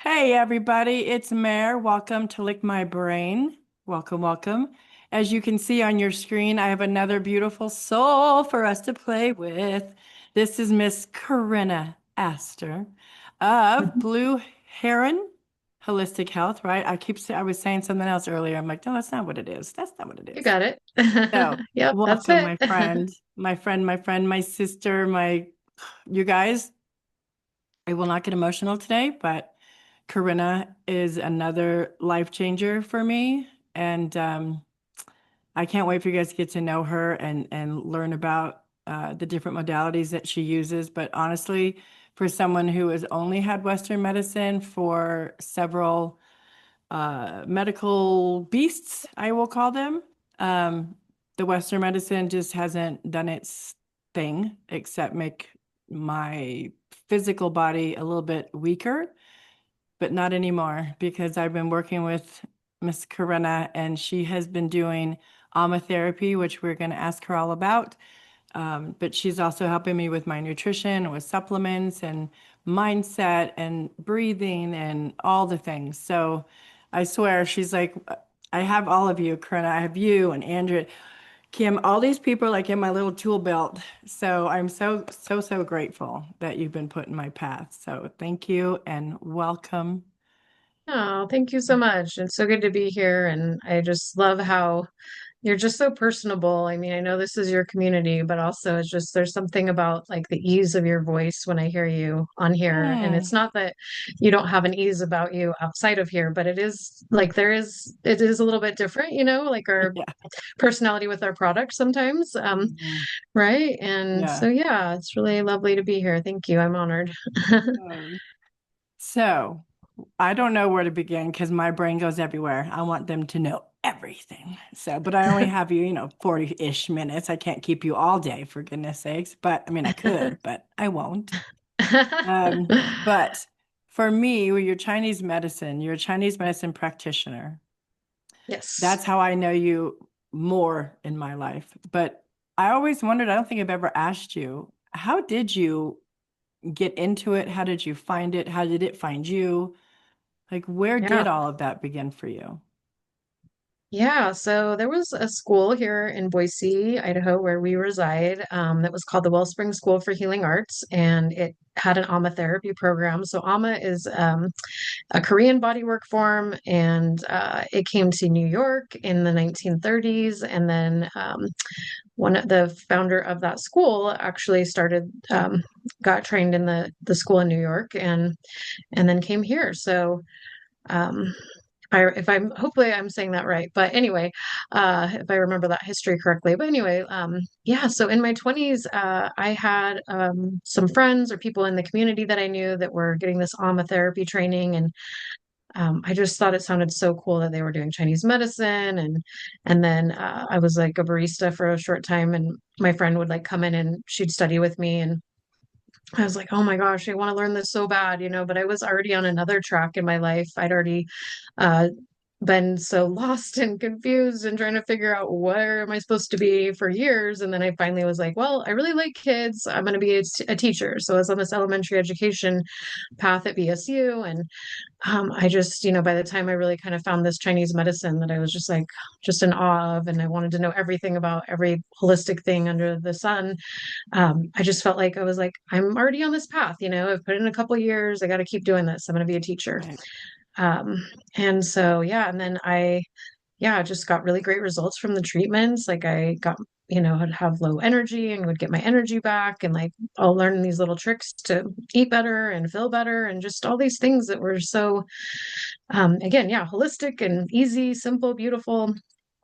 Hey everybody, it's Mare. Welcome to Lick My Brain. Welcome, welcome. As you can see on your screen, I have another beautiful soul for us to play with. This is Miss Korenna Aster of Mhm. Blue Heron Holistic Health, right? I was saying something else earlier. I'm like, no, that's not what it is. That's not what it You is. got it. So, Yep, that's welcome, it. my friend, my sister, you guys. I will not get emotional today, but Corinna is another life changer for me. And I can't wait for you guys to get to know her and learn about the different modalities that she uses. But honestly, for someone who has only had Western medicine for several medical beasts, I will call them, um, the Western medicine just hasn't done its thing except make my physical body a little bit weaker, but not anymore because I've been working with Miss Corinna and she has been doing aromatherapy, which we're going to ask her all about. But she's also helping me with my nutrition, with supplements and mindset and breathing and all the things. So I swear, she's like, I have all of you, Corinna. I have you and Andrea, Kim, all these people are like in my little tool belt. So I'm so, so, so grateful that you've been put in my path. So thank you and welcome. Oh, thank you so much. It's so good to be here. And I just love how you're just so personable. I mean, I know this is your community, but also it's just there's something about like the ease of your voice when I hear you on here. And Hmm. it's not that you don't have an ease about you outside of here, but it is like it is a little bit different, like our Yeah. personality with our product sometimes. Mhm. Right. And Yeah. so, yeah, it's really lovely to be here. Thank you. I'm honored. So I don't know where to begin because my brain goes everywhere. I want them to know everything. So, but I only have you, 40-ish minutes. I can't keep you all day for goodness sakes. But I mean, I could, but I won't. But for me, with your Chinese medicine, you're a Chinese medicine practitioner. Yes. That's how I know you more in my life. But I always wondered, I don't think I've ever asked you, how did you get into it? How did you find it? How did it find you? Like, where Yeah. did all of that begin for you? Yeah. So there was a school here in Boise, Idaho, where we reside, that was called the Wellspring School for Healing Arts, and it had an aromatherapy program. So ama is a Korean bodywork form, and it came to New York in the 1930s. And then one of the founder of that school actually got trained in the school in New York, and then came here. So. Um, if I'm hopefully I'm saying that right, but anyway, if I remember that history correctly. But anyway, yeah. So in my 20s, I had some friends or people in the community that I knew that were getting this aromatherapy training, and I just thought it sounded so cool that they were doing Chinese medicine, and then I was like a barista for a short time, and my friend would like come in and she'd study with me, and I was like, oh my gosh, I want to learn this so bad, but I was already on another track in my life. I'd already uh, been so lost and confused and trying to figure out where am I supposed to be for years. And then I finally was like, well, I really like kids. I'm going to be a teacher. So I was on this elementary education path at BSU. And I just, by the time I really kind of found this Chinese medicine that I was just like, just in awe of, and I wanted to know everything about every holistic thing under the sun. I just felt like I was like, I'm already on this path, I've put in a couple years. I got to keep doing this. I'm going to be a teacher. Right. Um, and so, yeah, and then yeah, just got really great results from the treatments. Like I got, I'd have low energy and would get my energy back. And like I'll learn these little tricks to eat better and feel better and just all these things that were so, again, yeah, holistic and easy, simple, beautiful.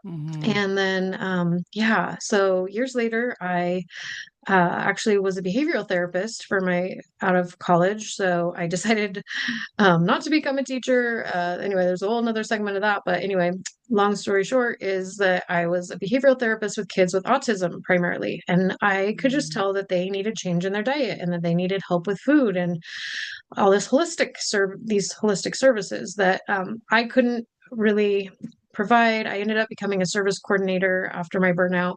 Hmm. And then, yeah, so years later, I actually was a behavioral therapist for my out of college. So I decided not to become a teacher. Anyway, there's a whole nother segment of that. But anyway, long story short is that I was a behavioral therapist with kids with autism primarily. And I could just tell that they needed change in their diet and that they needed help with food and all these holistic services that I couldn't really. provide. I ended up becoming a service coordinator after my burnout.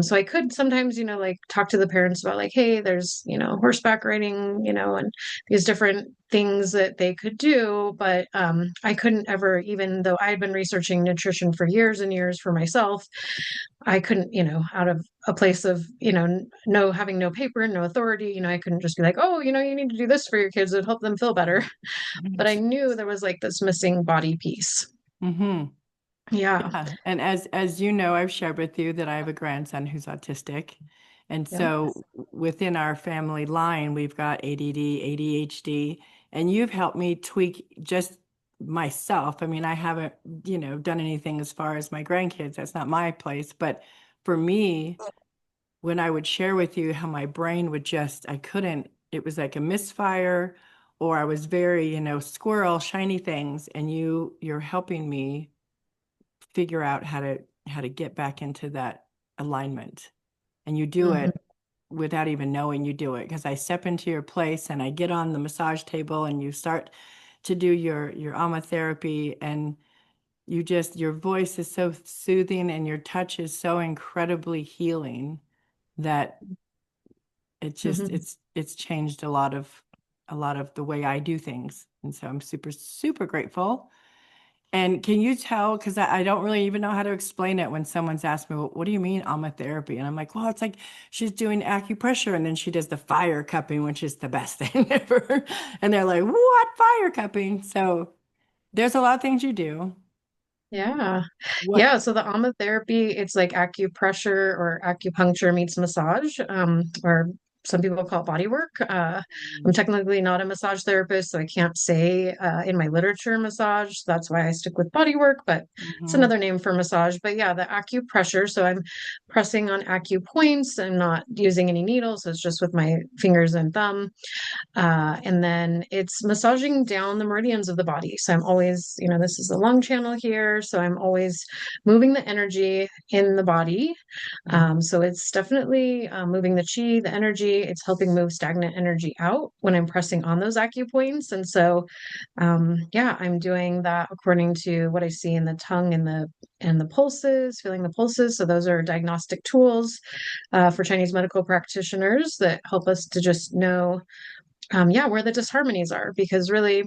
So I could sometimes, like talk to the parents about like, hey, there's, horseback riding, and these different things that they could do. But I couldn't ever, even though I had been researching nutrition for years and years for myself, I couldn't, out of a place of, no having no paper, no authority, I couldn't just be like, oh, you need to do this for your kids. It'd help them feel better. But I knew there was like this missing body piece. Mm-hmm. Yeah. Yeah. And as you know, I've shared with you that I have a grandson who's autistic. And Yeah. so within our family line, we've got ADD, ADHD, and you've helped me tweak just myself. I mean, I haven't, done anything as far as my grandkids. That's not my place. But for me, when I would share with you how my brain would just, I couldn't, it was like a misfire, or I was very, squirrel, shiny things, and you're helping me figure out how to get back into that alignment. And you do Mhm. it without even knowing you do it, because I step into your place and I get on the massage table and you start to do your aromatherapy, and your voice is so soothing and your touch is so incredibly healing that Mhm. it's changed a lot of the way I do things. And so I'm super, super grateful. And can you tell, because I don't really even know how to explain it when someone's asked me, well, what do you mean aromatherapy? And I'm like, well, it's like she's doing acupressure and then she does the fire cupping, which is the best thing ever. And they're like, what fire cupping? So there's a lot of things you do. Yeah. What? Yeah. So the aromatherapy, it's like acupressure or acupuncture meets massage, or some people call it bodywork. I'm technically not a massage therapist, so I can't say in my literature massage. That's why I stick with bodywork, but it's Mm-hmm. another name for massage. But yeah, the acupressure. So I'm pressing on acupoints and not using any needles. So it's just with my fingers and thumb. And then it's massaging down the meridians of the body. So I'm always, this is the lung channel here. So I'm always moving the energy in the body. Mm-hmm. So it's definitely moving the chi, the energy. It's helping move stagnant energy out when I'm pressing on those acupoints. And so, yeah, I'm doing that according to what I see in the tongue and the pulses, feeling the pulses. So those are diagnostic tools for Chinese medical practitioners that help us to just know yeah, where the disharmonies are, because really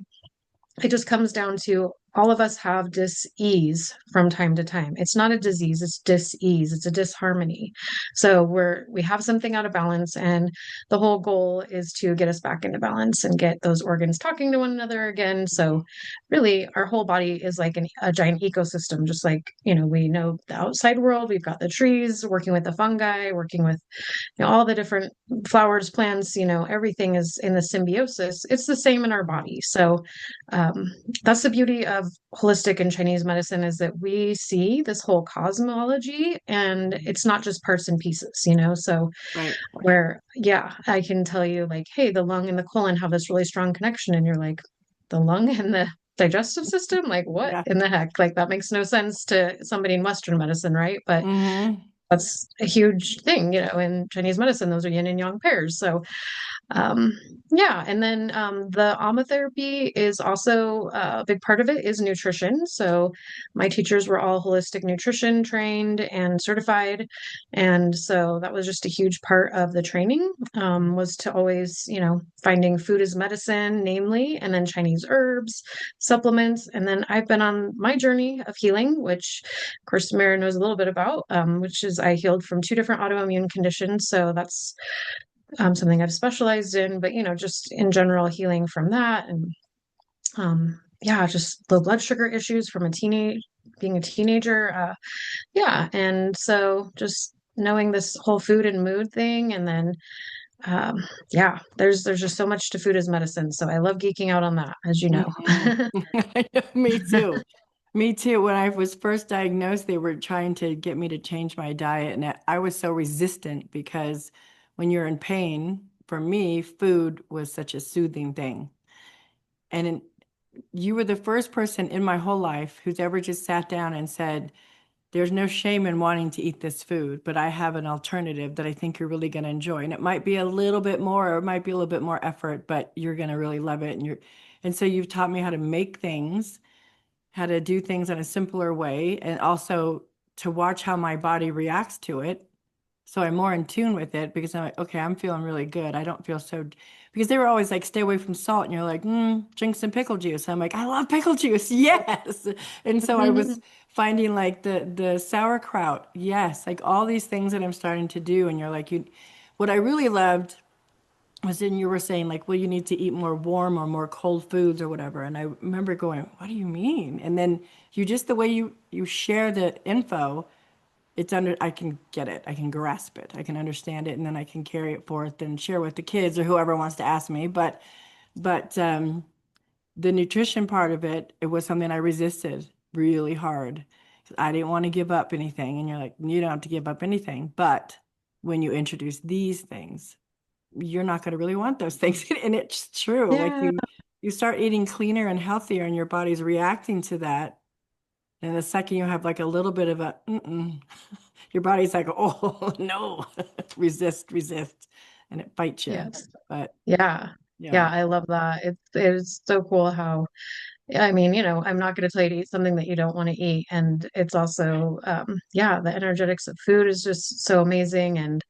it just comes down to all of us have dis-ease from time to time. It's not a disease, it's dis-ease, it's a disharmony. So we have something out of balance, and the whole goal is to get us back into balance and get those organs talking to one another again. So really our whole body is like a giant ecosystem, just like, we know the outside world, we've got the trees working with the fungi, working with all the different flowers, plants, everything is in the symbiosis. It's the same in our body. So um, that's the beauty of holistic and Chinese medicine, is that we see this whole cosmology and it's not just parts and pieces, So Right. where, yeah, I can tell you like, hey, the lung and the colon have this really strong connection. And you're like, the lung and the digestive system? Like, what Yeah. in the heck? Like, that makes no sense to somebody in Western medicine, right? But Mm-hmm. that's a huge thing, in Chinese medicine. Those are yin and yang pairs. So um, yeah, and then the aromatherapy is also a big part of it is nutrition. So my teachers were all holistic nutrition trained and certified, and so that was just a huge part of the training, was to always, finding food as medicine, namely, and then Chinese herbs, supplements, and then I've been on my journey of healing, which of course Mara knows a little bit about, which is I healed from two different autoimmune conditions. So that's something I've specialized in, but just in general healing from that. And yeah, just low blood sugar issues from being a teenager. Yeah. And so just knowing this whole food and mood thing. And then, yeah, there's just so much to food as medicine. So I love geeking out on that, as you know. Mhm. Me too. Me too. When I was first diagnosed, they were trying to get me to change my diet, and I was so resistant because when you're in pain, for me, food was such a soothing thing. And you were the first person in my whole life who's ever just sat down and said, there's no shame in wanting to eat this food, but I have an alternative that I think you're really going to enjoy. And it might be a little bit more, or it might be a little bit more effort, but you're going to really love it. And so you've taught me how to make things how to do things in a simpler way, and also to watch how my body reacts to it. So I'm more in tune with it because I'm like, okay, I'm feeling really good. I don't feel so, because they were always like, stay away from salt. And you're like, drink some pickle juice. I'm like, I love pickle juice. Yes. And so I was finding like the sauerkraut. Yes. Like all these things that I'm starting to do. And you're like, what I really loved was then you were saying like, well, you need to eat more warm or more cold foods or whatever. And I remember going, what do you mean? And then you just, the way you share the info, it's under, I can get it, I can grasp it, I can understand it, and then I can carry it forth and share with the kids or whoever wants to ask me. But the nutrition part of it, it was something I resisted really hard. I didn't want to give up anything. And you're like, you don't have to give up anything. But when you introduce these things, you're not going to really want those things. And it's true. Like Yeah. you start eating cleaner and healthier, and your body's reacting to that. And the second you have like a little bit of a, your body's like, oh no, resist, resist, and it fights you. Yes. But Yeah. Yeah, yeah, I love that. It's so cool how, I mean, I'm not going to tell you to eat something that you don't want to eat. And it's also, yeah, the energetics of food is just so amazing. And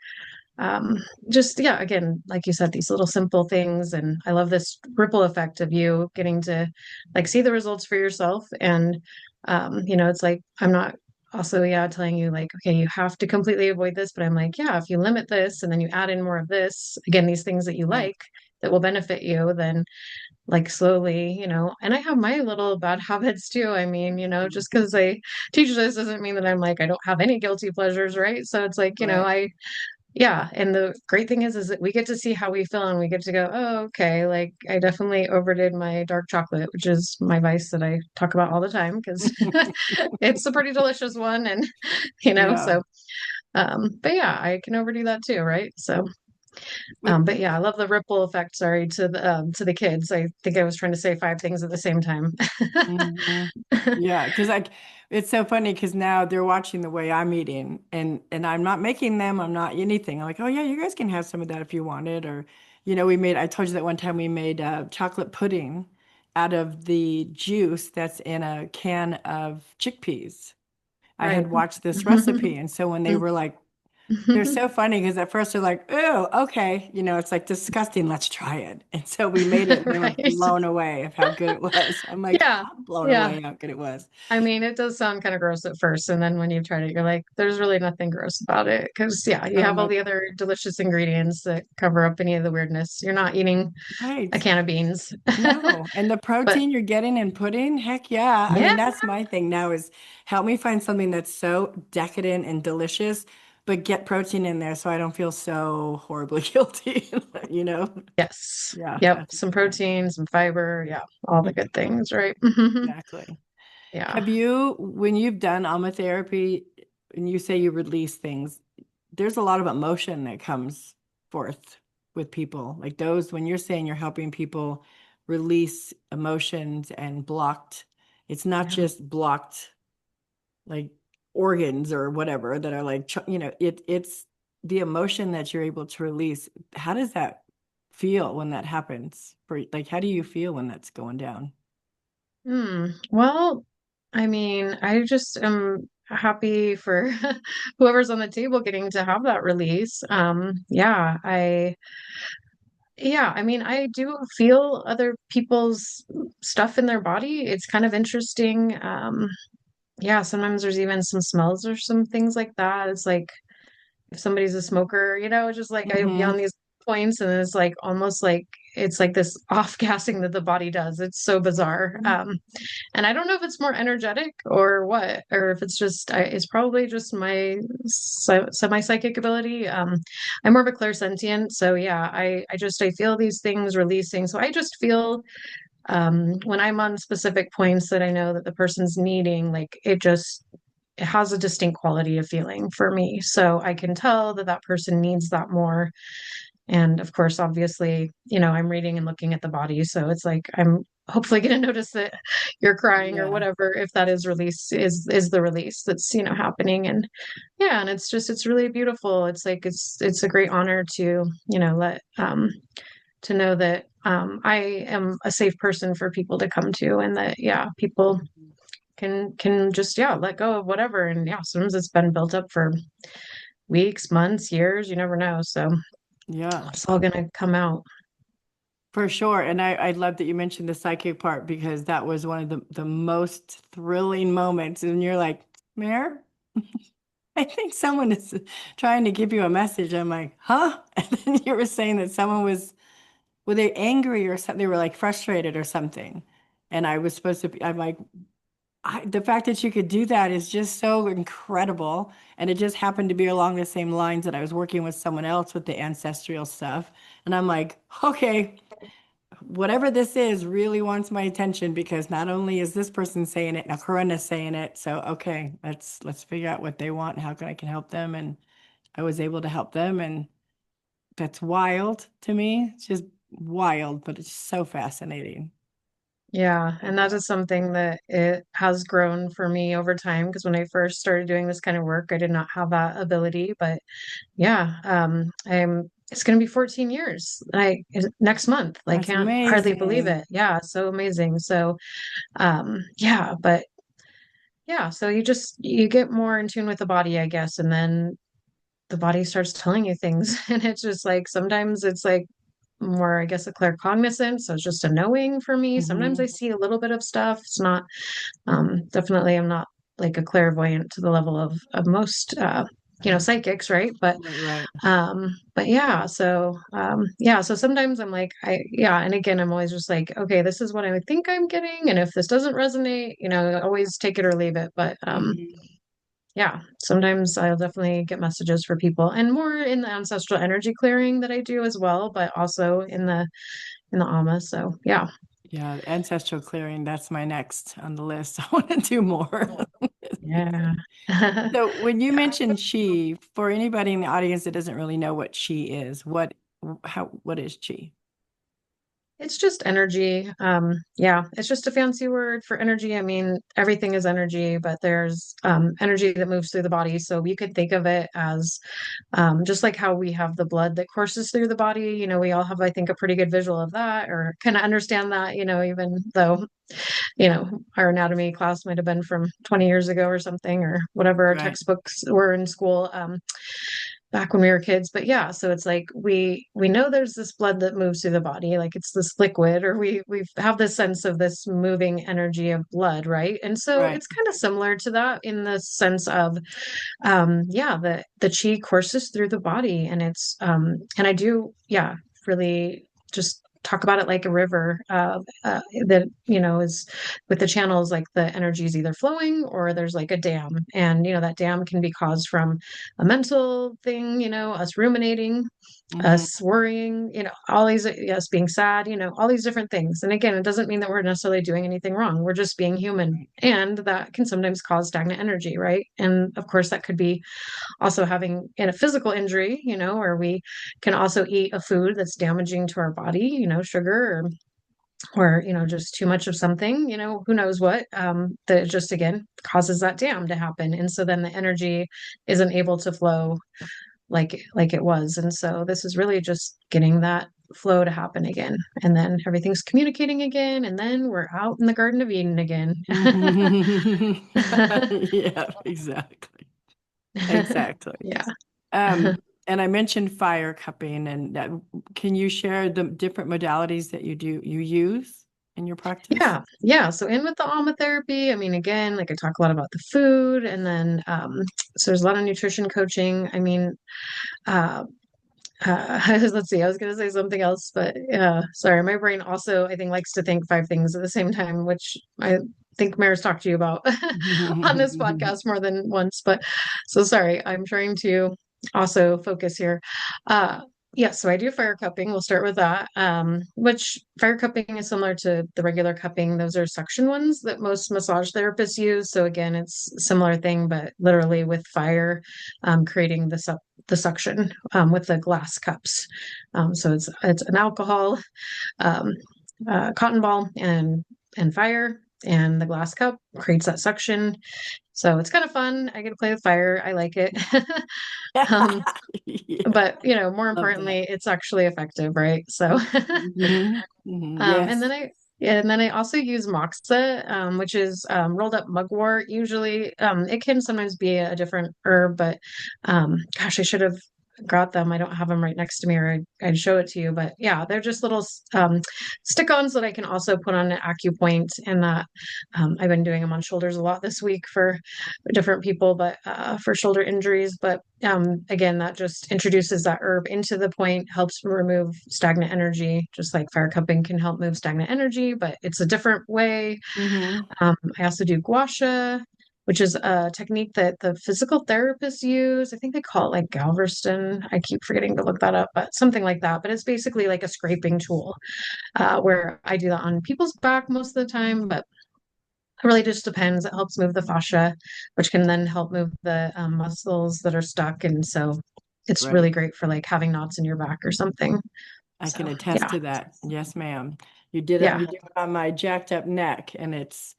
um, just, yeah, again, like you said, these little simple things. And I love this ripple effect of you getting to like see the results for yourself. And, it's like, I'm not also, yeah, telling you like, okay, you have to completely avoid this, but I'm like, yeah, if you limit this and then you add in more of this, again, these things that you right. like that will benefit you, then like slowly, and I have my little bad habits too. I mean, Mhm. just because I teach this doesn't mean that I'm like, I don't have any guilty pleasures, right? So it's like, Right. yeah. And the great thing is that we get to see how we feel and we get to go, oh, okay. Like I definitely overdid my dark chocolate, which is my vice that I talk about all the time because it's a pretty delicious one. And, Yeah. so, but yeah, I can overdo that too, right? So, With but yeah, I love the ripple effect. Sorry to the kids. I think I was trying to say five things at the same time. Mhm. Yeah, because like it's so funny because now they're watching the way I'm eating, and I'm not making them, I'm not anything. I'm like, oh yeah, you guys can have some of that if you wanted, or we made. I told you that one time we made chocolate pudding out of the juice that's in a can of chickpeas. I Right. had watched this recipe, and so when they were like, they're so funny because at first they're like, "Oh, okay," it's like disgusting. Let's try it. And so we made it, and they were Right. blown away of how good it was. I'm like, Yeah. I'm blown Yeah. away how good it was. I mean, it does sound kind of gross at first, and then when you've tried it, you're like, there's really nothing gross about it. Because, yeah, you So have all much the other delicious ingredients that cover up any of the weirdness. You're not eating a right. can of beans. No, and the But protein you're getting in pudding, heck yeah. I yeah, mean, that's my thing now is help me find something that's so decadent and delicious, but get protein in there so I don't feel so horribly guilty, you know? yes. Yeah, Yep. that's Some protein, some fiber. Yeah. All the good things, right? exactly. Yeah. Have you, when you've done aromatherapy and you say you release things, there's a lot of emotion that comes forth with people. Like those, when you're saying you're helping people release emotions and blocked, it's not Yeah. just blocked like organs or whatever that are like, it's the emotion that you're able to release. How does that feel when that happens? For like, how do you feel when that's going down? Well, I mean, I just am happy for whoever's on the table getting to have that release. Yeah, I mean, I do feel other people's stuff in their body. It's kind of interesting. Yeah, sometimes there's even some smells or some things like that. It's like if somebody's a smoker, just like I be Mm-hmm. on these points and it's like almost like it's like this off gassing that the body does. It's so bizarre. And I don't know if it's more energetic or what, or if it's just, it's probably just my semi-psychic ability. I'm more of a clairsentient. So yeah, I feel these things releasing. So I just feel, when I'm on specific points that I know that the person's needing, like it has a distinct quality of feeling for me. So I can tell that that person needs that more. And of course, obviously, I'm reading and looking at the body. So it's like I'm hopefully going to notice that you're crying or Yeah. whatever, if that is release is the release that's, happening. And yeah, and it's really beautiful. It's like it's a great honor to, let to know that I am a safe person for people to come to and that yeah, people can just, yeah, let go of whatever. And yeah, sometimes it's been built up for weeks, months, years, you never know. So Yeah. it's all gonna come out. For sure. And I love that you mentioned the psychic part because that was one of the most thrilling moments. And you're like, Mayor, I think someone is trying to give you a message. I'm like, huh? And then you were saying that someone was, were they angry or something? They were like frustrated or something. And I was supposed to be, I'm like, the fact that you could do that is just so incredible. And it just happened to be along the same lines that I was working with someone else with the ancestral stuff. And I'm like, okay, whatever this is really wants my attention because not only is this person saying it, now Korenna's saying it. So okay, let's figure out what they want and how I can help them. And I was able to help them, and that's wild to me. It's just wild, but it's so fascinating. Yeah, So and that is fascinating. something that it has grown for me over time because when I first started doing this kind of work, I did not have that ability. But yeah, I'm it's going to be 14 years next month. I That's can't hardly believe amazing. it. Yeah, so amazing. So yeah, but yeah, so you get more in tune with the body, I guess, and then the body starts telling you things and it's just like sometimes it's like more, I guess, a claircognizant. So it's just a knowing for me. Sometimes I Mhm. see a little bit of stuff. It's not, definitely, I'm not like a clairvoyant to the level of most, psychics, right? Right, right. But yeah, so, yeah, so sometimes I'm like, yeah. And again, I'm always just like, okay, this is what I think I'm getting. And if this doesn't resonate, always take it or leave it. But, Mhm. yeah, sometimes I'll definitely get messages for people and more in the ancestral energy clearing that I do as well, but also in the Amma. So yeah. Yeah, ancestral clearing, that's my next on the list. I want to do more. Yeah. So when you Yeah. mention chi, for anybody in the audience that doesn't really know what chi is, what is chi? It's just energy. Yeah, it's just a fancy word for energy. I mean, everything is energy, but there's energy that moves through the body. So you could think of it as just like how we have the blood that courses through the body. We all have, I think, a pretty good visual of that or kind of understand that, even though, our anatomy class might have been from 20 years ago or something, or whatever our Right. textbooks were in school. Back when we were kids. But yeah, so it's like we know there's this blood that moves through the body, like it's this liquid, or we have this sense of this moving energy of blood, right? And so Right. it's kind of similar to that in the sense of yeah, the chi courses through the body, and it's and I do, yeah, really just talk about it like a river that is with the channels, like the energy is either flowing or there's like a dam, and that dam can be caused from a mental thing, us ruminating, Hmm. us worrying, all these, us being sad, all these different things. And again, it doesn't mean that we're necessarily doing anything wrong. We're just being human. And that can sometimes cause stagnant energy, right? And of course, that could be also having in a physical injury, or we can also eat a food that's damaging to our body, sugar or just too much of something, who knows what, that just again causes that dam to happen. And so then the energy isn't able to flow like it was. And so this is really just getting that flow to happen again. And then everything's communicating again. And then we're out in the Garden of Eden again. Yeah, exactly. Exactly. Yeah. Um, and I mentioned fire cupping, and can you share the different modalities that you use in your practice? Yeah, yeah. So in with the aromatherapy, I mean, again, like I talk a lot about the food, and then so there's a lot of nutrition coaching. I mean, uh, let's see, I was gonna say something else, but sorry, my brain also I think likes to think five things at the same time, which I think Mayor's talked to you about on this podcast more than once. But so sorry, I'm trying to also focus here. Uh, yeah, so I do fire cupping. We'll start with that. Which fire cupping is similar to the regular cupping. Those are suction ones that most massage therapists use. So again, it's a similar thing, but literally with fire, creating the suction with the glass cups. So it's an alcohol, um, cotton ball, and fire, and the glass cup creates that suction. So it's kind of fun. I get to play with fire. I like it. um, Yeah, but more love that. importantly, it's actually effective, right? So, Mhm. Mhm. and then Yes. And then I also use moxa, which is rolled up mugwort. Usually, it can sometimes be a different herb, but gosh, I should have got them. I don't have them right next to me, or I'd show it to you. But yeah, they're just little stick-ons that I can also put on an acupoint, and that I've been doing them on shoulders a lot this week for different people, but for shoulder injuries. But again, that just introduces that herb into the point, helps remove stagnant energy, just like fire cupping can help move stagnant energy, but it's a different way. Mm-hmm. I also do gua sha, which is a technique that the physical therapists use. I think they call it like Galveston. I keep forgetting to look that up, but something like that. But it's basically like a scraping tool, where I do that on people's back most of the time, but it really just depends. It helps move the fascia, which can then help move the muscles that are stuck. And so it's Right. really great for like having knots in your back or something. I can So attest yeah, to that. Yes, ma'am. yeah. You did it on my jacked up neck, and it's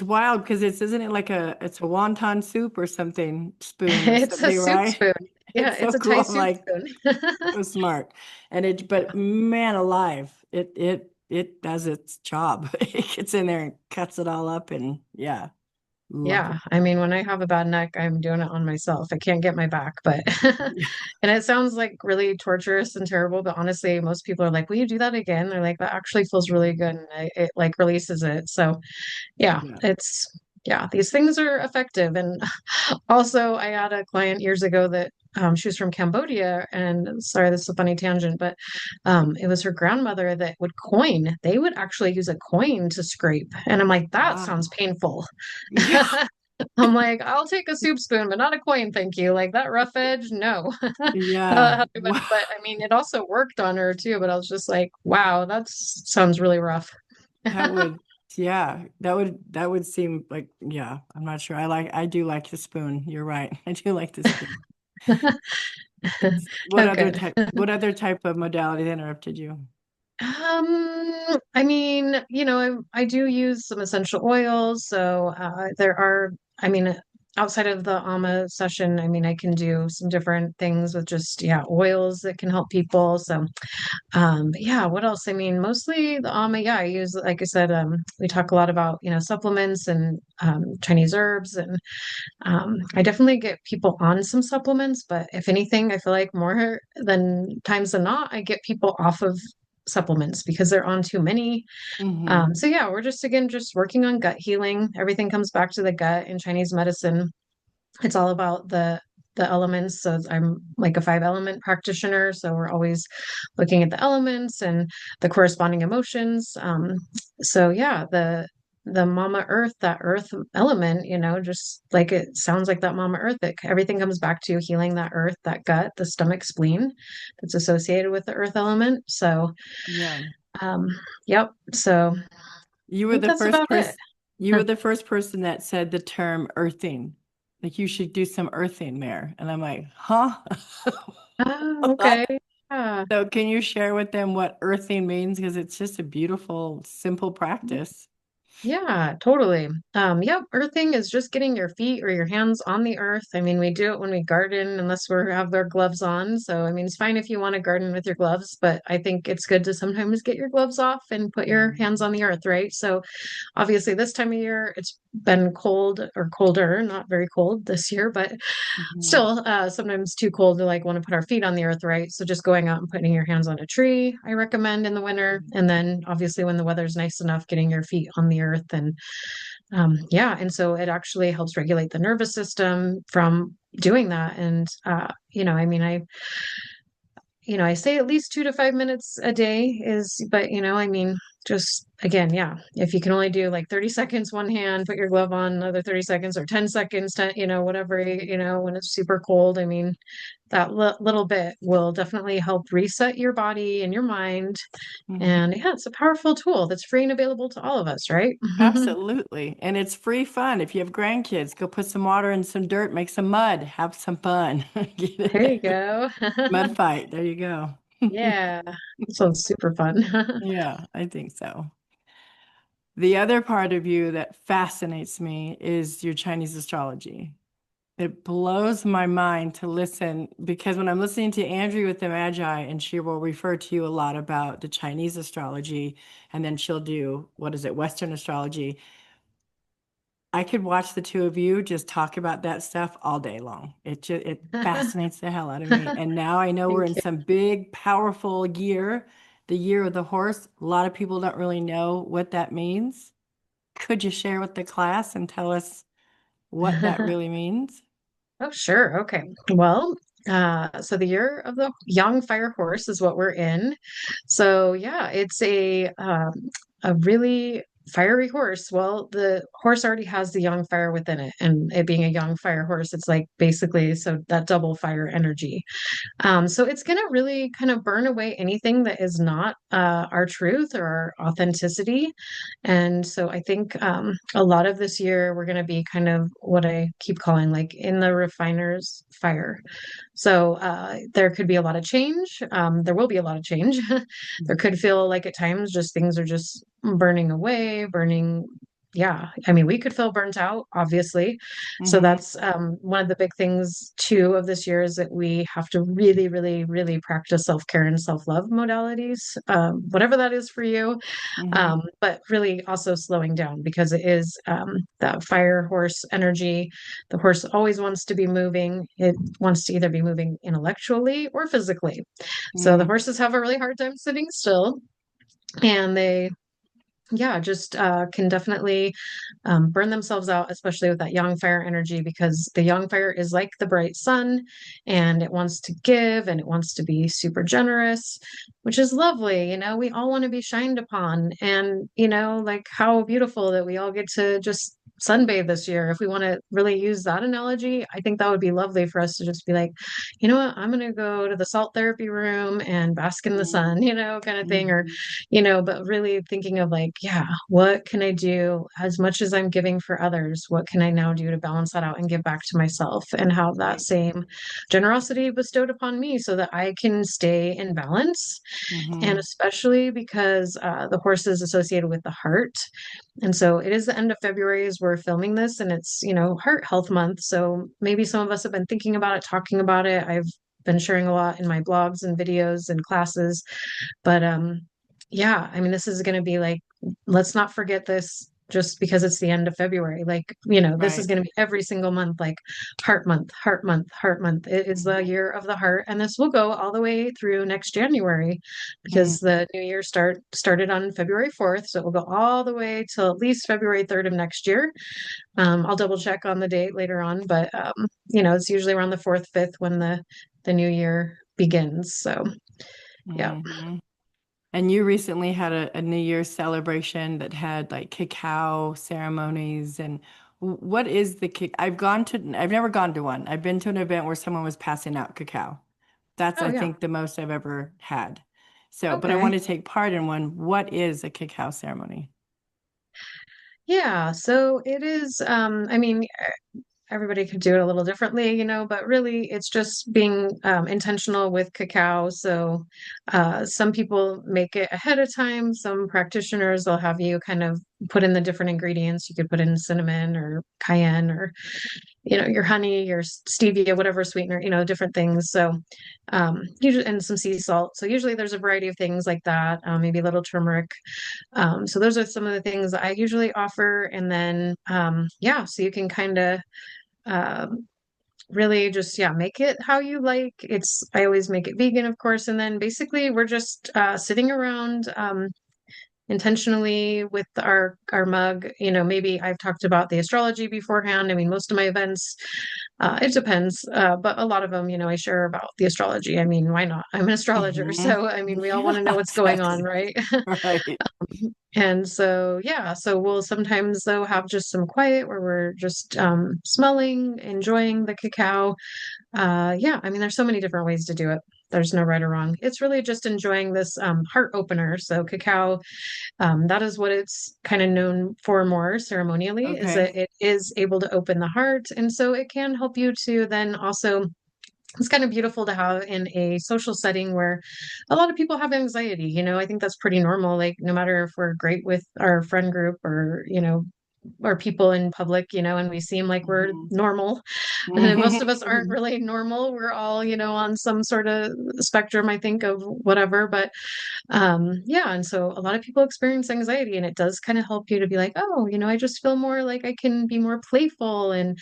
wild because it's isn't it like it's a wonton soup or something, spoon or It's a something, soup right? spoon. Yeah, It's so it's a cool. Thai I'm soup like, spoon. so smart. But man alive, it does its job. It gets in there and cuts it all up, and yeah, love Yeah, I mean, when I have a bad neck, I'm doing it on myself. I can't get my back, but it. and it sounds like really torturous and terrible, but honestly, most people are like, "Will you do that again?" They're like, "That actually feels really good," and it like releases it. So yeah, Yeah. yeah, these things are effective. And also, I had a client years ago that she was from Cambodia, and sorry, this is a funny tangent, but it was her grandmother that would coin. They would actually use a coin to scrape, and I'm like, that sounds Wow. painful. Yeah. I'm like, I'll take a soup spoon, but not a coin, thank you. Like that rough edge, no. Yeah. Wow. But I mean, it also worked on her too. But I was just like, wow, that sounds really rough. That would, yeah, that would seem like, yeah, I'm not sure. I do like the spoon. You're right. I do like the spoon. It's Okay. what other type of modality interrupted you? I mean, I do use some essential oils. So there are, I mean, outside of the AMA session, I mean, I can do some different things with just, yeah, oils that can help people. So, but yeah, what else? I mean, mostly the AMA, yeah, I use, like I said, we talk a lot about, supplements and Chinese herbs. And I definitely get people on some supplements, but if anything, I feel like more than times than not, I get people off of supplements because they're on too many. Hmm. So yeah, we're just again just working on gut healing. Everything comes back to the gut in Chinese medicine. It's all about the elements. So I'm like a five element practitioner. So we're always looking at the elements and the corresponding emotions. So yeah, the Mama Earth, that Earth element, just like it sounds like that Mama Earth, everything comes back to healing that Earth, that gut, the stomach spleen that's associated with the Earth element. So Yeah. um, yep. So I You were think the that's first about it. person you were the first person that said the term earthing. Like you should do some earthing there. And I'm like, huh? Oh, okay. What? Yeah. So can you share with them what earthing means? Because it's just a beautiful, simple practice. Yeah, totally. Yep, earthing is just getting your feet or your hands on the earth. I mean, we do it when we garden unless we have our gloves on. So, I mean, it's fine if you want to garden with your gloves, but I think it's good to sometimes get your gloves off and put your hands Mhm. on the earth, right? So, obviously, this time of year, it's been cold or colder, not very cold this year, but Mhm. still sometimes too cold to like want to put our feet on the earth, right? So just going out and putting your hands on a tree, I recommend in the winter. And then obviously when the weather's nice enough, getting your feet on the earth. And yeah, and so it actually helps regulate the nervous system from doing that. And I mean, I say at least 2 to 5 minutes a day but I mean, just again, yeah, if you can only do like 30 seconds one hand, put your glove on, another 30 seconds or 10 seconds, 10, whatever, when it's super cold. I mean, that little bit will definitely help reset your body and your mind. Mhm. And yeah, it's a powerful tool that's free and available to all of us, right? Absolutely. And it's free fun. If you have grandkids, go put some water in some dirt, make some mud, have some fun. Get in There you there. go. Mud fight. There you go. Yeah, that sounds super fun. Yeah, I think so. The other part of you that fascinates me is your Chinese astrology. It blows my mind to listen because when I'm listening to Andrew with the Magi, and she will refer to you a lot about the Chinese astrology, and then she'll do, what is it, Western astrology. I could watch the two of you just talk about that stuff all day long. It fascinates the hell out of me. And now I know we're Thank in you. some big, powerful year, the year of the horse. A lot of people don't really know what that means. Could you share with the class and tell us what that really means? Oh, sure. Okay. Well, so the year of the young fire horse is what we're in. So yeah, it's a really fiery horse. Well, the horse already has the young fire within it, and it being a young fire horse, it's like basically so that double fire energy. So it's going to really kind of burn away anything that is not our truth or our authenticity. And so I think a lot of this year, we're going to be kind of what I keep calling like in the refiner's fire. So there could be a lot of change. There will be a lot of change. There could feel like at times just things are just burning away, burning. Yeah, I mean, we could feel burnt out, obviously. So Mm-hmm. that's one of the big things too of this year is that we have to really, really, really practice self-care and self-love modalities, whatever that is for you. Mm-hmm. But really also slowing down because it is the fire horse energy. The horse always wants to be moving. It wants to either be moving intellectually or physically. So the Mm-hmm. horses have a really hard time sitting still. And they yeah, just can definitely burn themselves out, especially with that young fire energy, because the young fire is like the bright sun and it wants to give and it wants to be super generous, which is lovely. You know, we all want to be shined upon. And, you know, like how beautiful that we all get to just sunbathe this year. If we want to really use that analogy, I think that would be lovely for us to just be like, you know what, I'm going to go to the salt therapy room and bask in the sun, you know, kind of thing. Or Mm-hmm. but really thinking of like, yeah, what can I do as much as I'm giving for others? What can I now do to balance that out and give back to myself and have that Right. same generosity bestowed upon me so that I can stay in balance? And Mm-hmm. especially because the horse is associated with the heart. And so it is the end of February as we're filming this, and it's, Heart Health Month. So maybe some of us have been thinking about it, talking about it. I've been sharing a lot in my blogs and videos and classes but yeah, I mean, this is going to be like, let's not forget this just because it's the end of February. Like, this is Right. going to be every single month, like heart month, heart month, heart month. It is the Mm-hmm. year of the heart, and this will go all the way through next January because Mm-hmm. the new year started on February 4th, so it will go all the way till at least February 3rd of next year. I'll double check on the date later on, but it's usually around the 4th, 5th when the new year begins. So, yeah. Mm-hmm. And you recently had a New Year's celebration that had like cacao ceremonies and what is the I've never gone to one. I've been to an event where someone was passing out cacao. That's, Oh, I yeah. think, the most I've ever had. So, but I want Okay. to take part in one. What is a cacao ceremony? Yeah, so it is, I mean, everybody could do it a little differently, but really it's just being intentional with cacao. So some people make it ahead of time. Some practitioners, they'll have you kind of put in the different ingredients. You could put in cinnamon or cayenne or your honey, your stevia, whatever sweetener, different things. So, usually, and some sea salt. So, usually there's a variety of things like that, maybe a little turmeric. So, those are some of the things I usually offer. And then, yeah, so you can kind of um, really just, yeah, make it how you like. I always make it vegan, of course. And then basically, we're just sitting around. Intentionally with our mug. Maybe I've talked about the astrology beforehand. I mean, most of my events, it depends, but a lot of them, I share about the astrology. I mean, why not? I'm an astrologer, Hmm. so I mean, we all want to know Yeah, what's going on, exactly. right? Right. And so, yeah, so we'll sometimes though have just some quiet where we're just smelling, enjoying the cacao. Yeah, I mean, there's so many different ways to do it. There's no right or wrong. It's really just enjoying this heart opener. So cacao, that is what it's kind of known for more ceremonially, is Okay. that it is able to open the heart. And so it can help you to then also, it's kind of beautiful to have in a social setting where a lot of people have anxiety. I think that's pretty normal. Like, no matter if we're great with our friend group or, or people in public, and we seem like we're Mhm. normal. And most of us aren't really normal. We're all, on some sort of spectrum, I think, of whatever. But yeah, and so a lot of people experience anxiety, and it does kind of help you to be like, oh, I just feel more like I can be more playful. And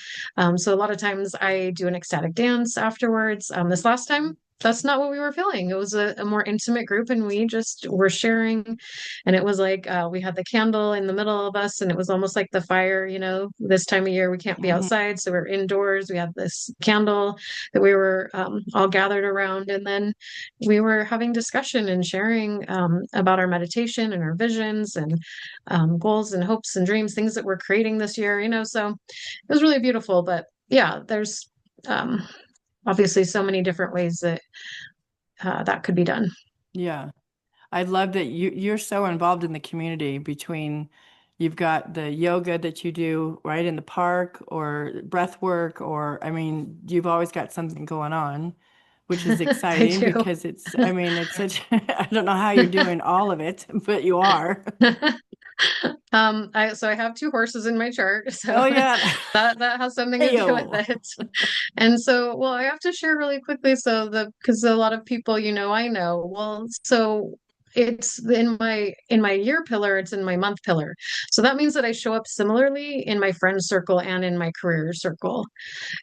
so a lot of times I do an ecstatic dance afterwards. This last time, that's not what we were feeling. It was a more intimate group, and we just were sharing. And it was like we had the candle in the middle of us, and it was almost like the fire. This time of year we can't be Mhm. outside, so we're indoors. We had this candle that we were all gathered around, and then we were having discussion and sharing about our meditation and our visions and goals and hopes and dreams, things that we're creating this year. So it was really beautiful. But yeah, there's um, obviously so many different ways that that could be done. Yeah. I love that you're so involved in the community between you've got the yoga that you do right in the park or breath work or I mean, you've always got something going on, which is I exciting do. because it's I mean, it's such I don't know how you're doing all of it, but you are. I have two horses in my chart, so Oh yeah. that has something to do with Heyo. it. And so, well, I have to share really quickly, so because a lot of people, I know. Well, so it's in my year pillar, it's in my month pillar. So that means that I show up similarly in my friend circle and in my career circle.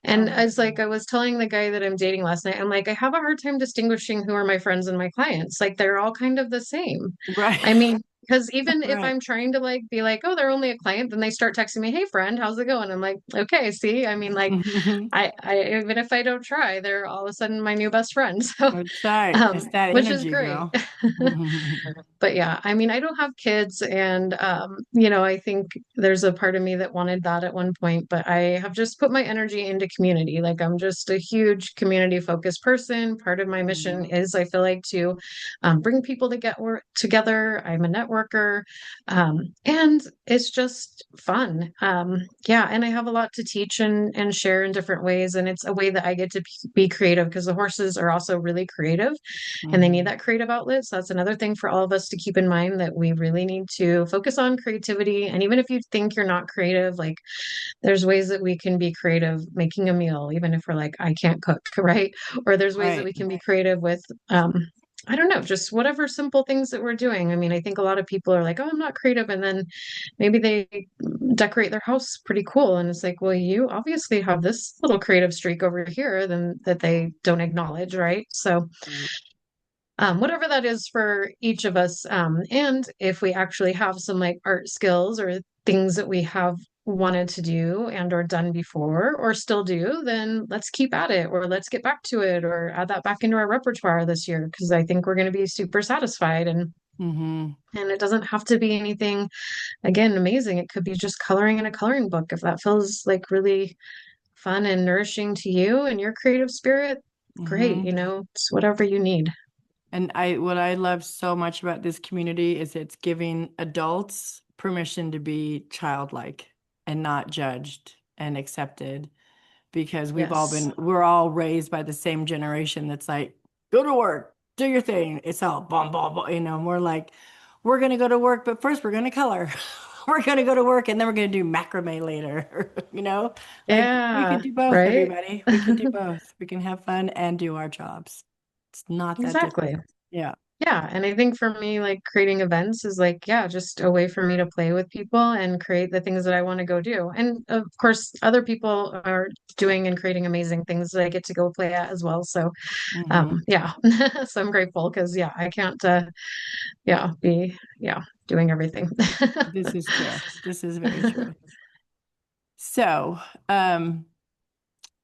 And Oh, it's like I was telling the guy that I'm dating last night, I'm like, I have a hard time distinguishing who are my friends and my clients. Like they're all kind of the same. right. I mean, because even if Right. I'm trying to like be like, oh, they're only a client, then they start texting me, hey friend, how's it going? I'm like, okay, see, I mean, like I even if I don't try, they're all of a sudden my new best friend. So That's right. It's that which is energy, great. girl. But yeah, I mean, I don't have kids, and I think there's a part of me that wanted that at one point, but I have just put my energy into community. Like I'm just a huge community focused person. Part of my mission Mhm. is I feel like to bring people to get work together. I'm a networker, and it's just fun. Yeah, and I have a lot to teach and share in different ways, and it's a way that I get to be creative because the horses are also really creative and they need Mhm. that creative outlet. So that's another thing for all of us to keep in mind that we really need to focus on creativity. And even if you think you're not creative, like there's ways that we can be creative making a meal, even if we're like, I can't cook, right? Or there's ways that Right. we can be creative with, I don't know, just whatever simple things that we're doing. I mean, I think a lot of people are like, oh, I'm not creative. And then maybe they decorate their house pretty cool. And it's like, well, you obviously have this little creative streak over here then that they don't acknowledge, right? So Right. whatever that is for each of us. And if we actually have some like art skills or things that we have wanted to do and or done before or still do, then let's keep at it or let's get back to it or add that back into our repertoire this year because I think we're going to be super satisfied Mhm. and it doesn't have to be anything again amazing. It could be just coloring in a coloring book if that feels like really fun and nourishing to you and your creative spirit. Great, Mhm. it's whatever you need. And what I love so much about this community is it's giving adults permission to be childlike and not judged and accepted because Yes. we're all raised by the same generation that's like, go to work, do your thing. It's all blah, blah, blah, and we're like, we're going to go to work, but first we're going to color. We're going to go to work and then we're going to do macrame later, like we can Yeah, do both, right? everybody. We can do both. We can have fun and do our jobs. It's not that difficult. Exactly. Yeah. Yeah. And I think for me, like creating events is like, yeah, just a way for me to play with people and create the things that I want to go do. And of course, other people are doing and creating amazing things that I get to go play at as well. So, Hmm. yeah. So I'm grateful because, yeah, I can't, yeah, doing everything. This is true. This is very true. So, um,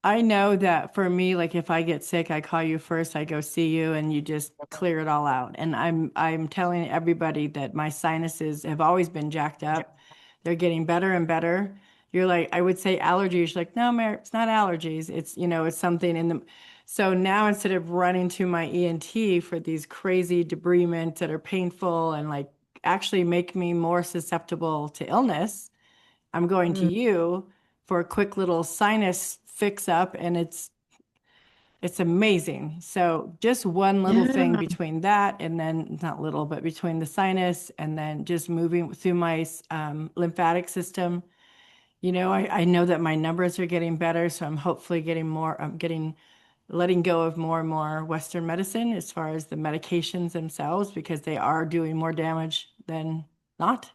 I know that for me, like if I get sick, I call you first, I go see you and you just clear it all out. And I'm telling everybody that my sinuses have always been jacked up. They're getting better and better. You're like, I would say allergies. You're like, no, Mary, it's not allergies. It's something in the so now instead of running to my ENT for these crazy debridements that are painful and like actually make me more susceptible to illness, I'm going to Mm, you for a quick little sinus fix up and it's amazing. So just one little thing yeah. between that and then not little, but between the sinus and then just moving through my lymphatic system. I know that my numbers are getting better, so I'm hopefully letting go of more and more Western medicine as far as the medications themselves, because they are doing more damage than not.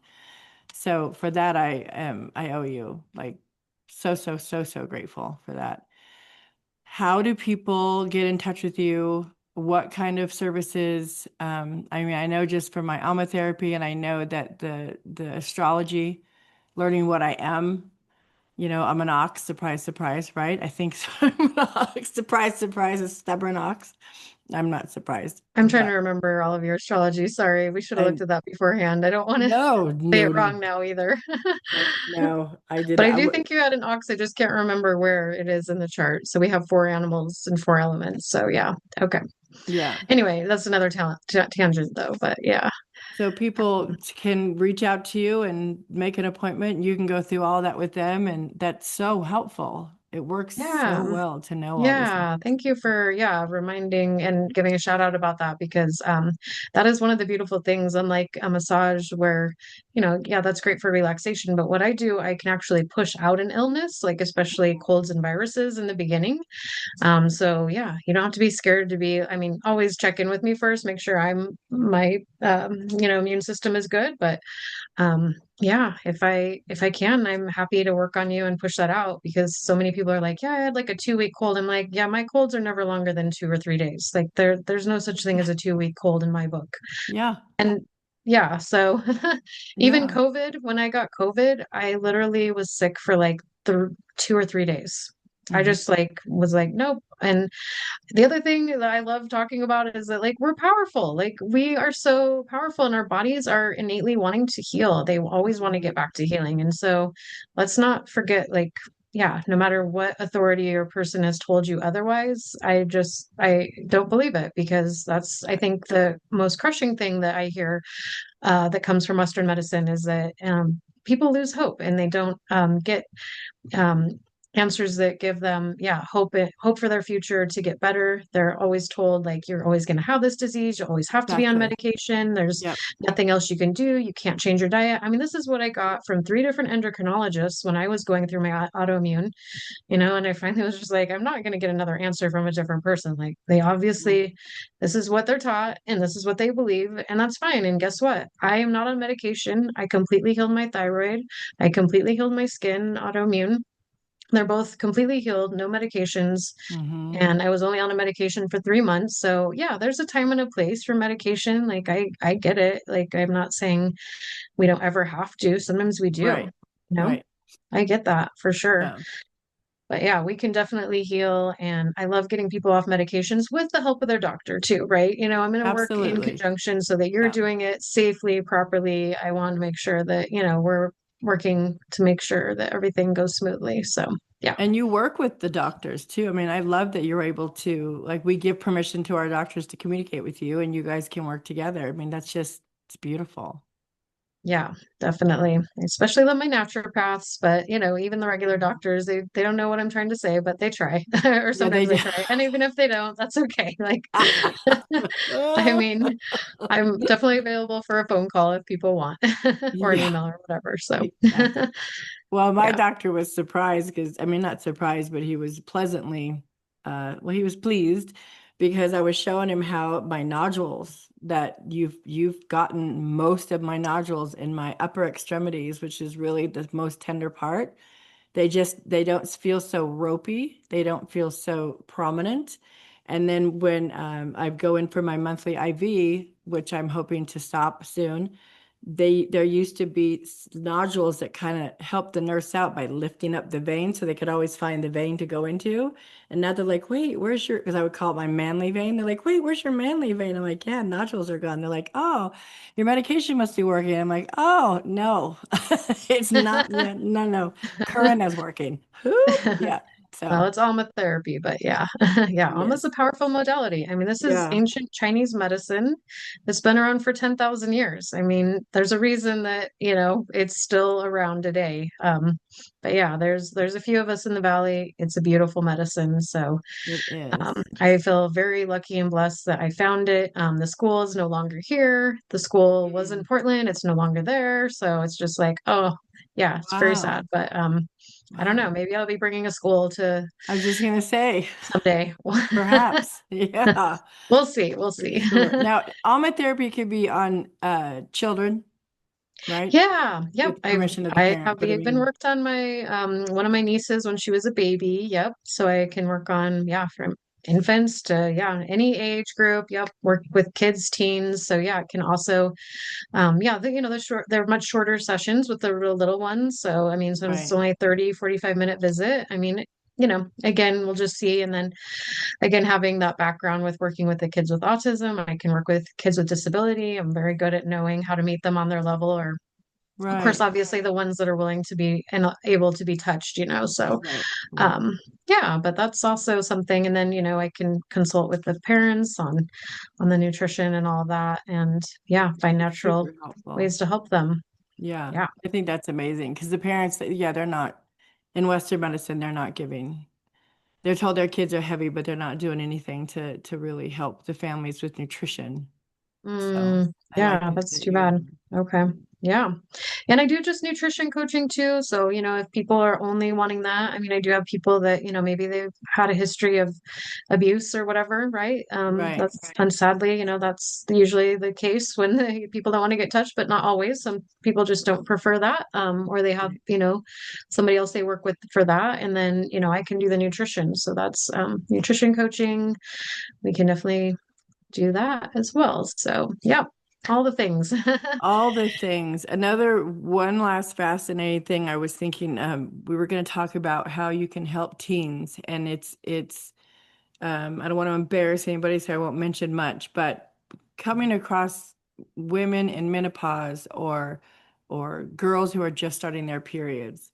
So for that, I owe you, like, so, so, so, so grateful for that. How do people get in touch with you? What kind of services? I mean, I know just from my aromatherapy, and I know that the astrology, learning what I am, I'm an ox, surprise, surprise, right? I think so. I'm an ox, surprise, surprise, a stubborn ox. I'm not surprised, I'm trying to but remember all of your astrology. Sorry, we should have I looked at that beforehand. I don't want to no, say no, it no, wrong now either. no. I did. But I do think you had an ox. I just can't remember where it is in the chart. So we have four animals and four elements. So yeah. Okay. Yeah. Anyway, that's another tangent though. But yeah. So people can reach out to you and make an appointment. You can go through all that with them, and that's so helpful. It works so Yeah. well to know all this. Yeah, thank you for reminding and giving a shout out about that because that is one of the beautiful things, unlike a massage where, that's great for relaxation, but what I do, I can actually push out an illness, like especially colds and viruses in the beginning. So yeah, you don't have to be scared to be, I mean, always check in with me first, make sure my immune system is good, but yeah, if I can, I'm happy to work on you and push that out because so many people are like, yeah, I had like a 2 week cold. I'm like, yeah, my colds are never longer than 2 or 3 days. Like there's no such thing as a 2 week cold in my book. Yeah, And yeah, so even yeah. COVID, when I got COVID, I literally was sick for like 2 or 3 days. I Hmm. just like was like, nope. And the other thing that I love talking about is that like we're powerful. Like we are so powerful and our bodies are innately wanting to heal. They always want to get back to healing. And so let's not forget like yeah, no matter what authority or person has told you otherwise, I don't believe it because that's I think the most crushing thing that I hear that comes from Western medicine is that people lose hope and they don't get um, answers that give them, yeah, hope for their future to get better. They're always told like you're always going to have this disease. You always have to be on Exactly. medication. There's Yep. nothing else you can do. You can't change your diet. I mean, this is what I got from three different endocrinologists when I was going through my autoimmune, and I finally was just like, I'm not going to get another answer from a different person. Like they obviously, this is what they're taught and this is what they believe, and that's fine. And guess what? I am not on medication. I completely healed my thyroid. I completely healed my skin autoimmune. They're both completely healed, no medications. Hmm. And I was only on a medication for 3 months. So yeah, there's a time and a place for medication. Like I get it. Like I'm not saying we don't ever have to. Sometimes we do, Right. you know? Right. I get that for sure. Yeah. But yeah, we can definitely heal. And I love getting people off medications with the help of their doctor too, right? I'm going to work in Absolutely. conjunction so that you're Yeah. doing it safely, properly. I want to make sure that, we're working to make sure that everything goes smoothly. So yeah. And you work with the doctors too. I mean, I love that you're able to, like, we give permission to our doctors to communicate with you and you guys can work together. I mean, it's beautiful. Yeah, definitely. I especially love my naturopaths, but even the regular doctors, they don't know what I'm trying to say, but they try. Or Yeah, they sometimes they do. try. And even if they don't, that's okay. Like I mean, I'm definitely available for a phone call if people want or an Yeah, email or whatever. So exactly. Well, my yeah. doctor was surprised because, I mean, not surprised, but he was he was pleased because I was showing him how my nodules, that you've gotten most of my nodules in my upper extremities, which is really the most tender part. They don't feel so ropey. They don't feel so prominent. And then when I go in for my monthly IV, which I'm hoping to stop soon, there used to be nodules that kind of helped the nurse out by lifting up the vein so they could always find the vein to go into. And now they're like, wait, where's your, because I would call it my manly vein. They're like, wait, where's your manly vein? I'm like, yeah, nodules are gone. They're like, oh, your medication must be working. I'm like, oh, no, it's not. Yeah, no, no. Korenna's working. Who? Yeah. Well, So, it's aromatherapy, but yeah. Yeah, almost yes. a powerful modality. I mean, this is Yeah. ancient Chinese medicine. It's been around for 10,000 years. I mean, there's a reason that, it's still around today. But yeah, there's a few of us in the valley. It's a beautiful medicine. So, It is. I feel very lucky and blessed that I found it. The school is no longer here. The school was in Mm. Portland. It's no longer there. So it's just like, oh, yeah, it's very Wow. sad. But I don't Wow. know. Maybe I'll be bringing a school to I was just gonna say, someday. perhaps. Yeah, We'll see. We'll for see. sure. Now, aromatherapy could be on children, right? Yeah, yep. With permission of the I parent, have but I even mean, worked on my one of my nieces when she was a baby. Yep. So I can work on, yeah, from infants to, yeah, any age group. Yep. Work with kids, teens. So yeah, it can also yeah, they're much shorter sessions with the real little ones. So I mean, sometimes it's right, only a 30, 45-minute visit. I mean, again, we'll just see. And then again, having that background with working with the kids with autism, I can work with kids with disability. I'm very good at knowing how to meet them on their level, or of course, right, obviously the ones that are willing to be and able to be touched. So, right, right. um, yeah, but that's also something. And then, I can consult with the parents on the nutrition and all that, and yeah, find It's natural super helpful. ways to help them. Yeah, Yeah. I think that's amazing because the parents, yeah, they're not in Western medicine, they're not giving. They're told their kids are heavy, but they're not doing anything to really help the families with nutrition. So I like Yeah, that, that's that too you're, bad. Okay. Yeah. And I do just nutrition coaching too. So, if people are only wanting that, I mean, I do have people that, maybe they've had a history of abuse or whatever, right? right, That's and sadly, that's usually the case when the people don't want to get touched, but not always. Some people just don't prefer that. Or they have, right. somebody else they work with for that. And then, I can do the nutrition. So that's nutrition coaching. We can definitely do that as well. So, yeah, all the things. All the things. Another one last fascinating thing I was thinking, we were going to talk about how you can help teens, and it's I don't want to embarrass anybody, so I won't mention much, but coming across women in menopause or girls who are just starting their periods,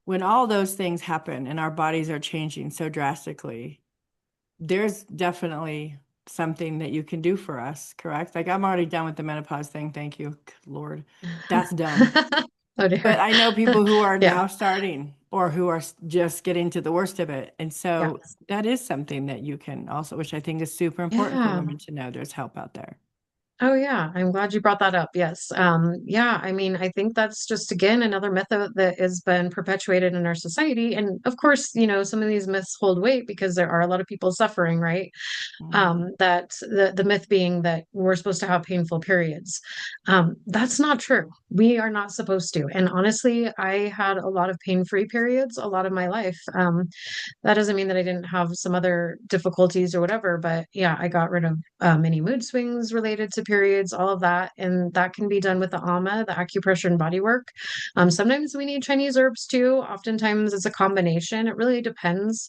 when all those things happen and our bodies are changing so drastically, there's definitely something that you can do for us, correct? Like I'm already done with the menopause thing. Thank you. Good Lord. That's done. Oh But dear. I know people who are Yeah. now starting or who are just getting to the worst of it. And Yeah. so that is something that you can also, which I think is super important for Yeah. women to know there's help out there. Oh yeah, I'm glad you brought that up. Yes. Yeah, I mean, I think that's just again another myth that has been perpetuated in our society. And of course, some of these myths hold weight because there are a lot of people suffering, right? Mhm. That the myth being that we're supposed to have painful periods. That's not true. We are not supposed to. And honestly, I had a lot of pain-free periods a lot of my life. That doesn't mean that I didn't have some other difficulties or whatever, but yeah, I got rid of any mood swings related to periods, all of that. And that can be done with the AMA, the acupressure and body work. Sometimes we need Chinese herbs too. Oftentimes it's a combination. It really depends.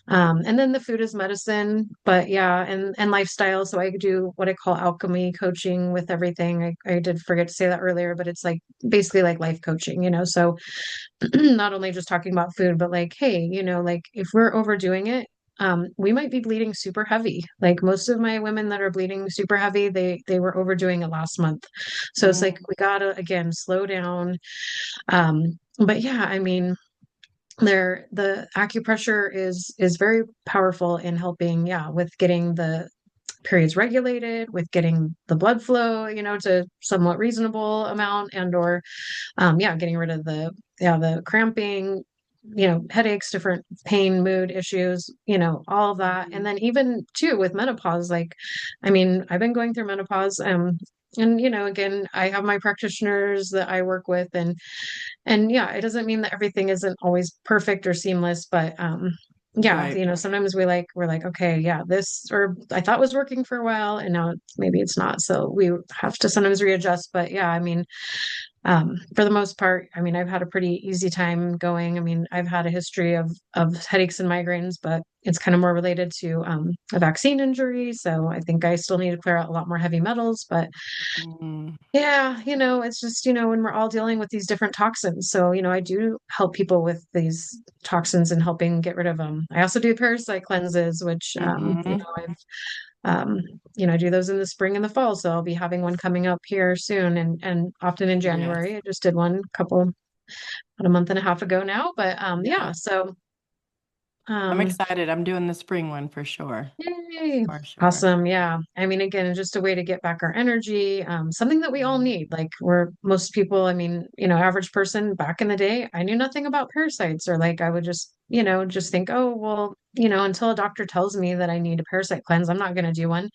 And then the food is medicine, but yeah, and lifestyle. So I do what I call alchemy coaching with everything. I did forget to say that earlier, but it's like basically like life coaching. So not only just talking about food, but like, hey, like if we're overdoing it, we might be bleeding super heavy. Like most of my women that are bleeding super heavy, they were overdoing it last month. So it's like Mhm. we gotta again slow down. But yeah, I mean, the acupressure is very powerful in helping, yeah, with getting the periods regulated, with getting the blood flow, to somewhat reasonable amount, and or yeah, getting rid of the cramping, headaches, different pain, mood issues, all of that. And Mhm. then even too with menopause, like, I mean, I've been going through menopause, and again, I have my practitioners that I work with, and yeah, it doesn't mean that everything isn't always perfect or seamless, but yeah, Right. sometimes we're like, okay, yeah, this or I thought was working for a while and now maybe it's not. So we have to sometimes readjust. But yeah, I mean, for the most part, I mean, I've had a pretty easy time going. I mean, I've had a history of headaches and migraines, but it's kind of more related to a vaccine injury. So I think I still need to clear out a lot more heavy metals. But Mhm. yeah, it's just, when we're all dealing with these different toxins. So, I do help people with these toxins and helping get rid of them. I also do parasite cleanses, which, Mhm. I've um, I do those in the spring and the fall. So I'll be having one coming up here soon and often in Yes. January. I just did one about a month and a half ago now. But Yeah. yeah, so I'm excited. I'm doing the spring one for sure. Yay. For sure. Awesome. Yeah. I mean, again, just a way to get back our energy, something that we all need. Like we're most people, I mean, average person back in the day, I knew nothing about parasites or like I would just, just think, oh, well, until a doctor tells me that I need a parasite cleanse, I'm not going to do one.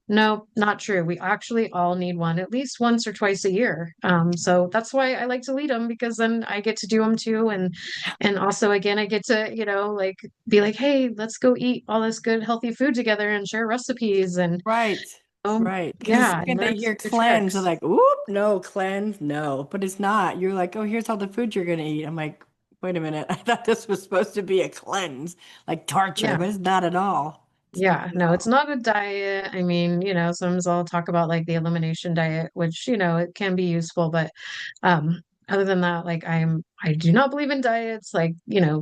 No, not true. We actually all need one at least once or twice a year. So that's why I like to lead them because then I get to do them too. And also again, I get to, like be like, hey, let's go eat all this good, healthy food together and share recipes and, Right. Right. Because the yeah, and second they learn hear new cleanse, they're tricks. like, oop, no, cleanse, no. But it's not. You're like, oh, here's all the food you're going to eat. I'm like, wait a minute. I thought this was supposed to be a cleanse, like torture, Yeah. but it's not at all. It's not Yeah. at No, it's all. not a diet. I mean, sometimes I'll talk about like the elimination diet, which, it can be useful, but um other than that, like I do not believe in diets. Like,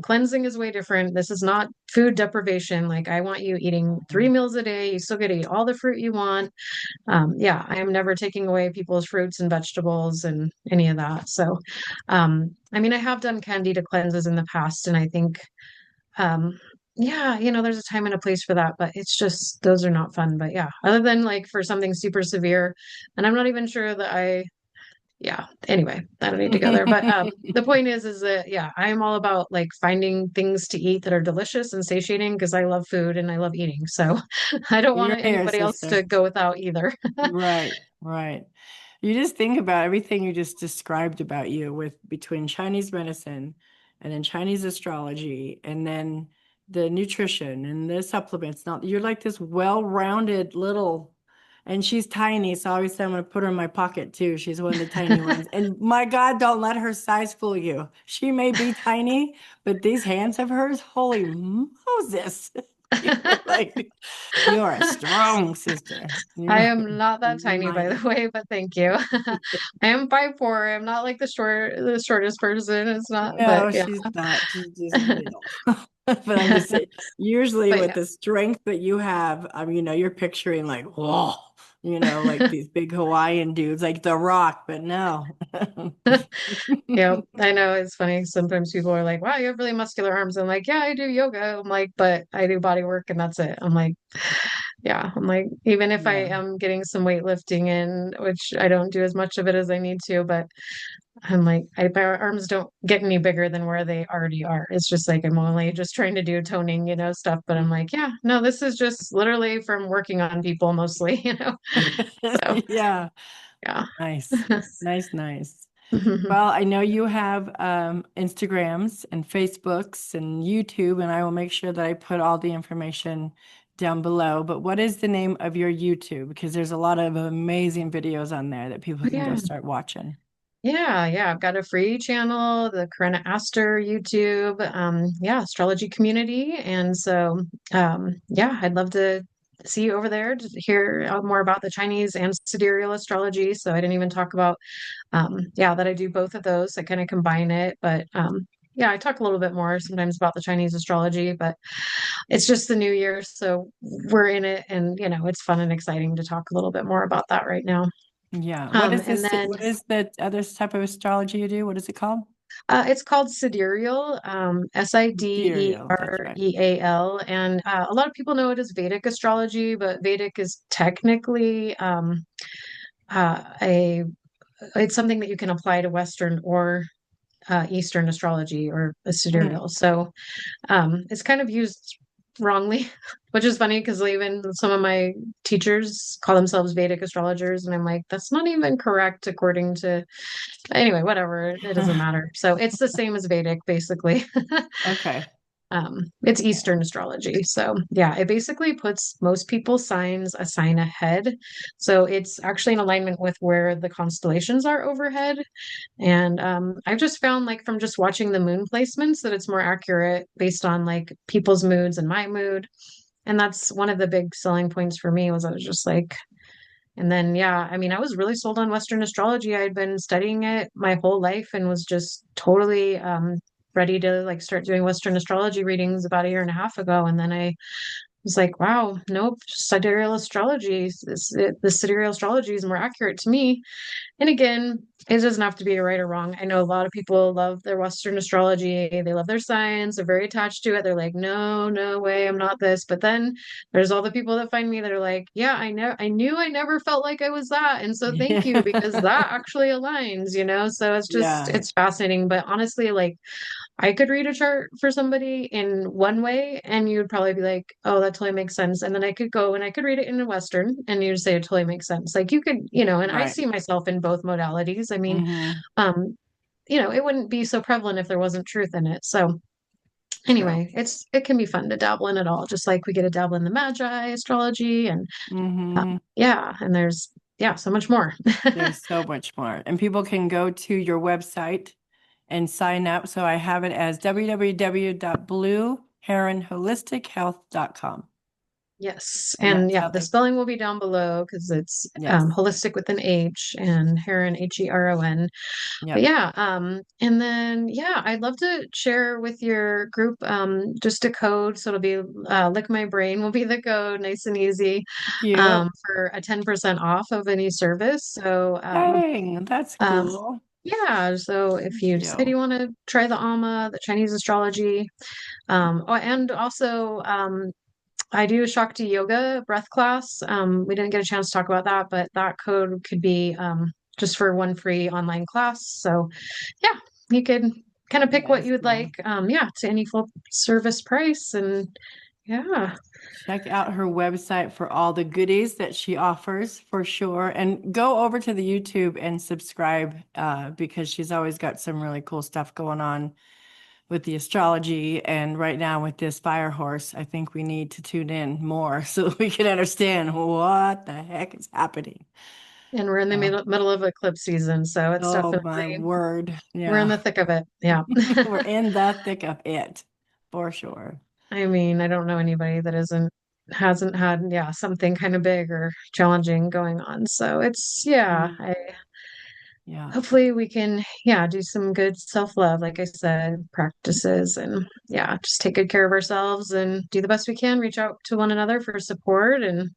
cleansing is way different. This is not food deprivation. Like I want you eating 3 meals a day. You still get to eat all the fruit you want. Yeah, I am never taking away people's fruits and vegetables and any of that. So, I mean, I have done candida cleanses in the past, and I think, um, yeah, there's a time and a place for that, but it's just those are not fun. But yeah, other than like for something super severe, and I'm not even sure that yeah, anyway, I don't need to go there. But the point is that yeah, I'm all about like finding things to eat that are delicious and satiating because I love food and I love eating. So I don't want You're here, anybody else sister. to go without either. Right, right. You just think about everything you just described about you with between Chinese medicine and then Chinese astrology and then the nutrition and the supplements. Now you're like this well-rounded little, and she's tiny, so I always say I'm gonna put her in my pocket too. She's one of the tiny ones. And my God, don't let her size fool you. She may be tiny, but these hands of hers, holy Moses. You're like, you're a strong sister. I You're am not that tiny, by the mighty. way, but thank you. I am 5'4". I'm not like the shortest person. It's not, but No, yeah. she's not. She's just little. But I'm just saying, usually But with yeah. the strength that you have, you're picturing like, whoa, like these big Hawaiian dudes, like The Rock, but no. Yeah, I know it's funny. Sometimes people are like, wow, you have really muscular arms. I'm like, yeah, I do yoga. I'm like, but I do body work and that's it. I'm like, yeah, I'm like, even if I Yeah. am getting some weightlifting in, which I don't do as much of it as I need to, but I'm like, my arms don't get any bigger than where they already are. It's just like I'm only just trying to do toning, stuff. But I'm like, yeah, no, this is just literally from working on people mostly, So Yeah. yeah. Nice. Nice, nice. Well, I know you have Instagrams and Facebooks and YouTube, and I will make sure that I put all the information down below. But what is the name of your YouTube? Because there's a lot of amazing videos on there that people Oh, can go yeah. start watching. Yeah. I've got a free channel, the Korenna Aster YouTube, yeah, astrology community. And so, yeah, I'd love to see you over there to hear more about the Chinese and sidereal astrology. So I didn't even talk about, yeah, that I do both of those. I kind of combine it, but, yeah, I talk a little bit more sometimes about the Chinese astrology, but it's just the new year. So we're in it and, it's fun and exciting to talk a little bit more about that right now. Yeah. What is And this? then What is the other type of astrology you do? What is it called? It's called sidereal, Ethereal. That's right. Sidereal, and a lot of people know it as Vedic astrology, but Vedic is technically a it's something that you can apply to Western or Eastern astrology or a Mm. sidereal. So it's kind of used wrongly, which is funny because even some of my teachers call themselves Vedic astrologers, and I'm like, that's not even correct according to anyway, whatever, it doesn't matter. So it's the same as Vedic, basically. Okay. It's Eastern astrology. So yeah, it basically puts most people's signs a sign ahead. So it's actually in alignment with where the constellations are overhead. And I've just found like from just watching the moon placements that it's more accurate based on like people's moods and my mood. And that's one of the big selling points for me was I was just like, and then, yeah, I mean, I was really sold on Western astrology. I had been studying it my whole life and was just totally ready to like start doing Western astrology readings about a year and a half ago. And then I was like, wow, nope, sidereal astrology. The sidereal astrology is more accurate to me. And again, it doesn't have to be a right or wrong. I know a lot of people love their Western astrology. They love their science. They're very attached to it. They're like, no, no way, I'm not this. But then there's all the people that find me that are like, yeah, I knew I never felt like I was that. And so thank you because that actually aligns, you know? So it's just, Yeah. it's fascinating. But honestly, like, I could read a chart for somebody in one way and you would probably be like, oh, that totally makes sense. And then I could go and I could read it in a Western and you'd say it totally makes sense. Like you could, you know, and I Right. see myself in both modalities. I mean, Mm-hmm. um, you know, it wouldn't be so prevalent if there wasn't truth in it. So True. anyway, it can be fun to dabble in it all, just like we get to dabble in the Magi astrology and Mm-hmm. yeah, and there's yeah, so much more. There's so much more. And people can go to your website and sign up. So I have it as www.blueheronholistichealth.com. Yes. And And that's yeah, how the they, spelling will be down below because it's yes. holistic with an H and Heron, Heron. But Yep. yeah, and then yeah, I'd love to share with your group just a code. So it'll be Lick My Brain will be the code, nice and easy, Thank you. for a 10% off of any service. So Dang, that's um, cool. yeah, so if Thank you decide you. you want to try the Alma, the Chinese astrology, oh, and also I do Shakti yoga breath class. We didn't get a chance to talk about that, but that code could be just for one free online class. So yeah, you could kind of pick That what is you would cool. like. Yeah, to any full service price. And yeah, Check out her website for all the goodies that she offers for sure. And go over to the YouTube and subscribe because she's always got some really cool stuff going on with the astrology. And right now with this fire horse, I think we need to tune in more so we can understand what the heck is happening. and we're in the So, middle of eclipse season, so it's oh my definitely word. we're in Yeah. the thick of it. Yeah. We're in the thick of it for sure. I mean, I don't know anybody that hasn't had yeah something kind of big or challenging going on. So it's yeah, Mm, I yeah. hopefully we can yeah do some good self-love like I said practices and yeah just take good care of ourselves and do the best we can reach out to one another for support and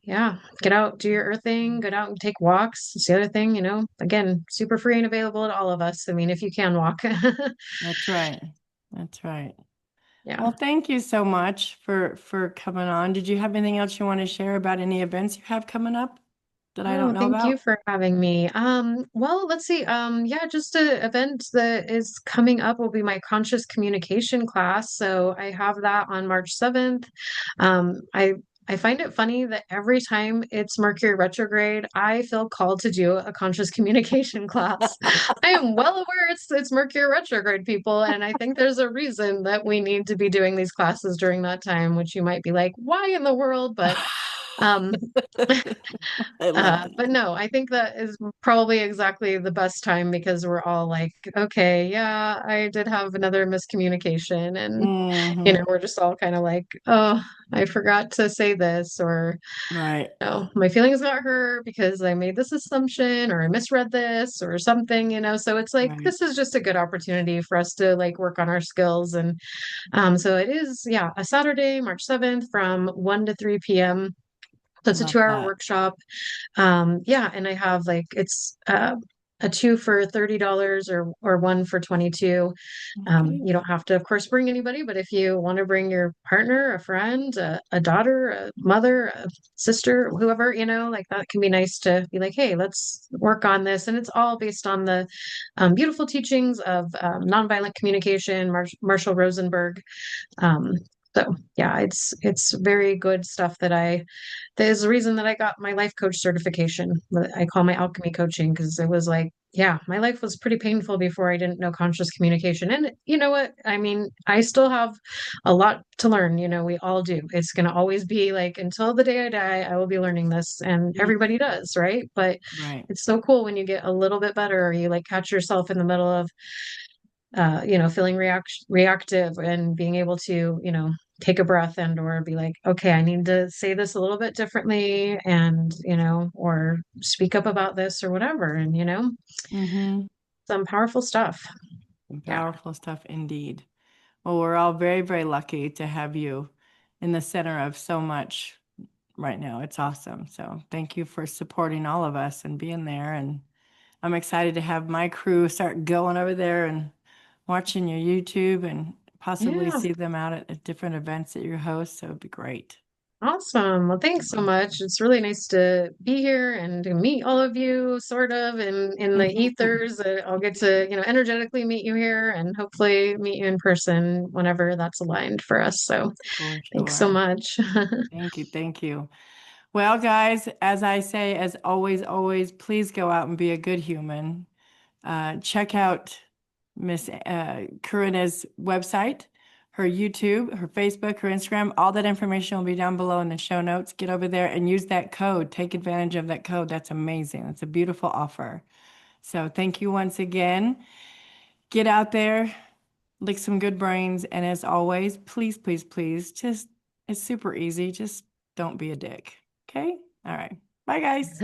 yeah get out do your earthing get out and take walks it's the other thing you know again super free and available to all of us I mean if you can walk That's right. That's right. yeah. Well, thank you so much for coming on. Did you have anything else you want to share about any events you have coming up that I don't Oh, know thank you about? for having me. Well, let's see. Yeah, just a event that is coming up will be my conscious communication class. So I have that on March 7th. I find it funny that every time it's Mercury retrograde, I feel called to do a conscious communication class. I am well aware it's Mercury retrograde, people, and I think there's a reason that we need to be doing these classes during that time, which you might be like, why in the world? But um I love that. but no, I think that is probably exactly the best time because we're all like, okay, yeah, I did have another miscommunication. And, you Hmm. know, we're just all kind of like, oh, I forgot to say this, or, Right, you know, my feelings got hurt because I made this assumption or I misread this or something, you know. So it's like, right. this is just a good opportunity for us to like work on our skills. And so it is, yeah, a Saturday, March 7th from 1 to 3 p.m. So it's a Love 2 hour that. workshop yeah, and I have like it's a two for $30 or one for 22. Okay. You don't have to, of course, bring anybody, but if you want to bring your partner, a friend, a daughter, a mother, a sister, whoever, you know, like that can be nice to be like, hey, let's work on this. And it's all based on the beautiful teachings of nonviolent communication, Marshall Rosenberg. Um, so yeah, it's very good stuff that I there's a reason that I got my life coach certification. That I call my alchemy coaching because it was like, yeah, my life was pretty painful before I didn't know conscious communication. And you know what? I mean, I still have a lot to learn. You know, we all do. It's going to always be like until the day I die, I will be learning this, and Mm, everybody does, right? But right. it's so cool when you get a little bit better, or you like catch yourself in the middle of you know, feeling reactive and being able to, you know, take a breath and or be like, okay, I need to say this a little bit differently and, you know, or speak up about this or whatever. And, you know, Mm-hmm. some powerful stuff. Yeah. Powerful stuff indeed. Well, we're all very, very lucky to have you in the center of so much right now. It's awesome. So thank you for supporting all of us and being there. And I'm excited to have my crew start going over there and watching your YouTube and possibly Yeah, see them out at different events that you host. So it'd be great. awesome. Well, thanks so much. It's really nice to be here and to meet all of you, sort of, in the ethers. I'll get to, energetically meet you here and hopefully meet you in person whenever that's aligned for us. So For thanks so sure. much. Thank you. Thank you. Well, guys, as I say, as always, always, please go out and be a good human. Check out Miss Korenna's website, her YouTube, her Facebook, her Instagram. All that information will be down below in the show notes. Get over there and use that code. Take advantage of that code. That's amazing. It's a beautiful offer. So thank you once again. Get out there, lick some good brains. And as always, please, please, please, just, it's super easy. Just don't be a dick. Okay? All right. Bye, guys.